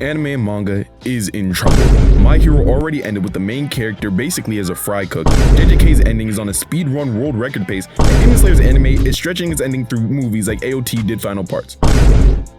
Anime and manga is in trouble. My Hero already ended with the main character basically as a fry cook. JJK's ending is on a speedrun world record pace, and Demon Slayer's anime is stretching its ending through movies like AOT did final parts.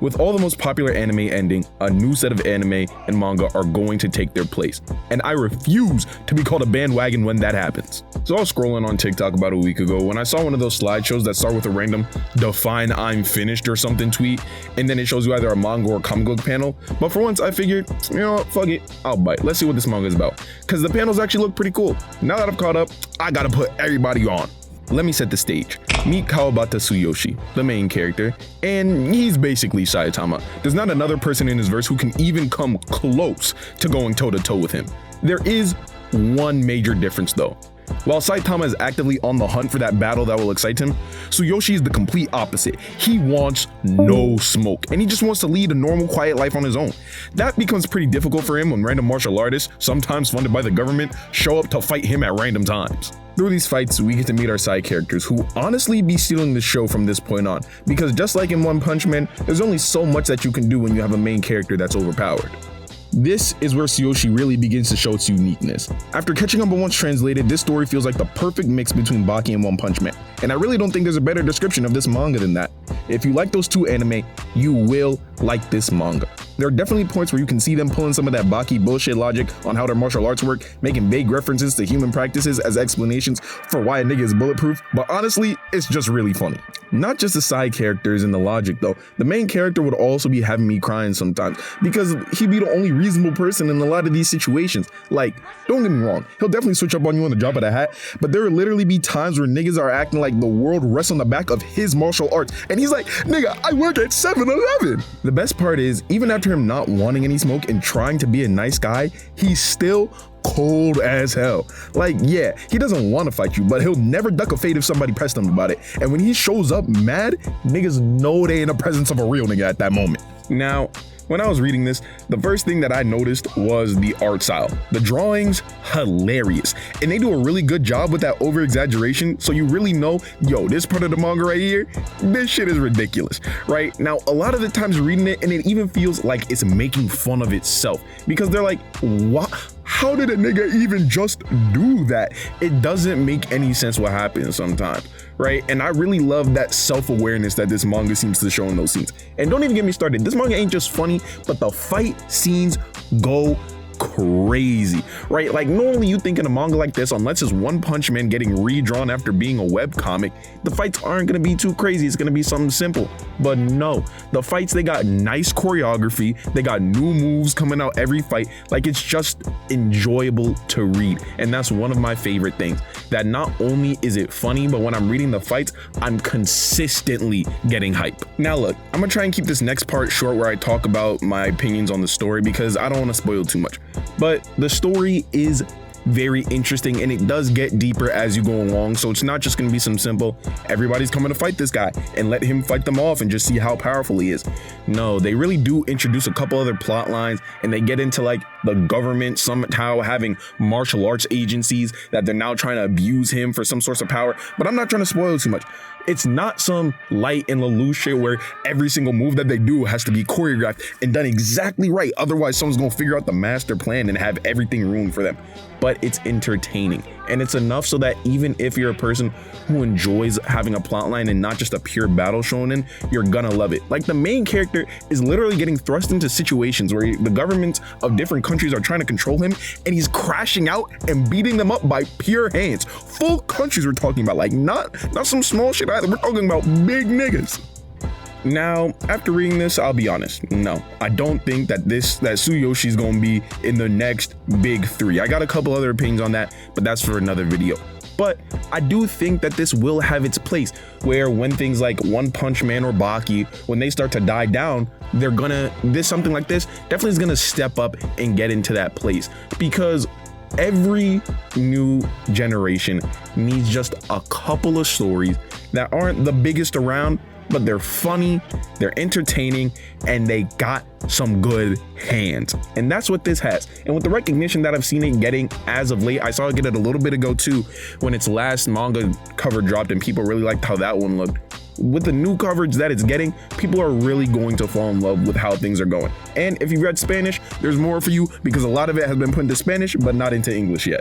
With all the most popular anime ending, a new set of anime and manga are going to take their place, and I refuse to be called a bandwagon when that happens. So I was scrolling on TikTok about a week ago when I saw one of those slideshows that start with a random "define I'm finished" or something tweet, and then it shows you either a manga or comic book panel. But for once I figured, you know what, fuck it, I'll bite. Let's see what this manga is about, because the panels actually look pretty cool. Now that I've caught up, I gotta put everybody on. Let me set the stage. Meet Kawabata Tsuyoshi, the main character, and he's basically Saitama. There's not another person in his verse who can even come close to going toe-to-toe with him. There is one major difference though. While Saitama is actively on the hunt for that battle that will excite him, Tsuyoshi is the complete opposite. He wants no smoke, and he just wants to lead a normal, quiet life on his own. That becomes pretty difficult for him when random martial artists, sometimes funded by the government, show up to fight him at random times. Through these fights, we get to meet our side characters who honestly be stealing the show from this point on, because just like in One Punch Man, there's only so much that you can do when you have a main character that's overpowered. This is where Tsuyoshi really begins to show its uniqueness. After catching up on Once Translated, this story feels like the perfect mix between Baki and One Punch Man, and I really don't think there's a better description of this manga than that. If you like those two anime, you will like this manga. There are definitely points where you can see them pulling some of that Baki bullshit logic on how their martial arts work, making vague references to human practices as explanations for why a nigga is bulletproof, but honestly, it's just really funny. Not just the side characters and the logic though, the main character would also be having me crying sometimes, because he'd be the only reasonable person in a lot of these situations. Like, don't get me wrong, he'll definitely switch up on you on the drop of the hat, but there will literally be times where niggas are acting like the world rests on the back of his martial arts, and he's like, nigga, I work at 7-Eleven. The best part is, even after him not wanting any smoke and trying to be a nice guy, he's still cold as hell. Like, yeah, he doesn't want to fight you, but he'll never duck a fade if somebody pressed him about it. And when he shows up mad, niggas know they in the presence of a real nigga at that moment. Now, when I was reading this, the first thing that I noticed was the art style. The drawings, hilarious. And they do a really good job with that over-exaggeration, so you really know, yo, this part of the manga right here, this shit is ridiculous, right? Now, a lot of the times reading it, and it even feels like it's making fun of itself, because they're like, what? How did a nigga even just do that? It doesn't make any sense what happens sometimes, right? And I really love that self-awareness that this manga seems to show in those scenes. And don't even get me started, this manga ain't just funny, but the fight scenes go crazy, right? Like, normally you think in a manga like this, unless it's One Punch Man getting redrawn after being a webcomic, the fights aren't gonna be too crazy, it's gonna be something simple. But no, the fights, they got nice choreography, they got new moves coming out every fight, like it's just enjoyable to read. And that's one of my favorite things, that not only is it funny, but when I'm reading the fights, I'm consistently getting hype. Now look, I'm gonna try and keep this next part short where I talk about my opinions on the story, because I don't want to spoil too much. But the story is very interesting, and it does get deeper as you go along, so it's not just going to be some simple, everybody's coming to fight this guy and let him fight them off and just see how powerful he is. No, they really do introduce a couple other plot lines, and they get into like the government somehow having martial arts agencies that they're now trying to abuse him for some source of power. But I'm not trying to spoil too much. It's not some light and Lelouch shit where every single move that they do has to be choreographed and done exactly right, otherwise someone's gonna figure out the master plan and have everything ruined for them. But it's entertaining, and it's enough so that even if you're a person who enjoys having a plotline and not just a pure battle shonen, you're gonna love it. Like, the main character is literally getting thrust into situations where the governments of different countries are trying to control him, and he's crashing out and beating them up by pure hands. Full countries we're talking about, like not some small shit either, we're talking about big niggas. Now, after reading this, I'll be honest, no, I don't think that Tsuyoshi is going to be in the next big three. I got a couple other opinions on that, but that's for another video. But I do think that this will have its place, where when things like One Punch Man or Baki, when they start to die down, something like this definitely is gonna step up and get into that place, because every new generation needs just a couple of stories that aren't the biggest around, but they're funny, they're entertaining, and they got some good hands. And that's what this has. And with the recognition that I've seen it getting as of late, I saw it get it a little bit ago too, when its last manga cover dropped and people really liked how that one looked. with the new coverage that it's getting, people are really going to fall in love with how things are going. And if you read Spanish, there's more for you because a lot of it has been put into Spanish, but not into English yet.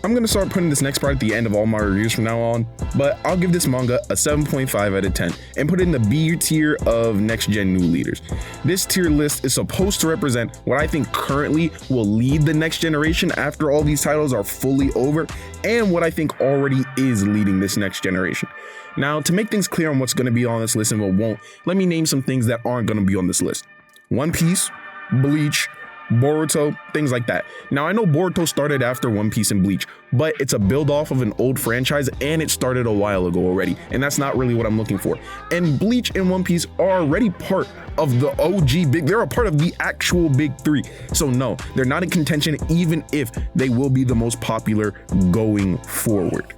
I'm going to start putting this next part at the end of all my reviews from now on, but I'll give this manga a 7.5 out of 10 and put it in the B tier of next gen new leaders. This tier list is supposed to represent what I think currently will lead the next generation after all these titles are fully over, and what I think already is leading this next generation. Now, to make things clear on what's going to be on this list and what won't, let me name some things that aren't going to be on this list. One Piece, Bleach, Boruto, things like that. Now, I know Boruto started after One Piece and Bleach, but it's a build off of an old franchise and it started a while ago already, and that's not really what I'm looking for. And Bleach and One Piece are already part of the OG they're a part of the actual big three. So no, they're not in contention, even if they will be the most popular going forward.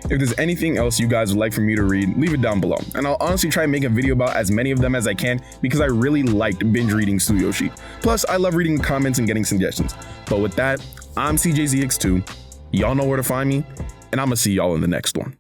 If there's anything else you guys would like for me to read, leave it down below, and I'll honestly try and make a video about as many of them as I can because I really liked binge reading Tsuyoshi. Plus, I love reading the comments and getting suggestions. But with that, I'm CJZX2, y'all know where to find me, and I'm gonna see y'all in the next one.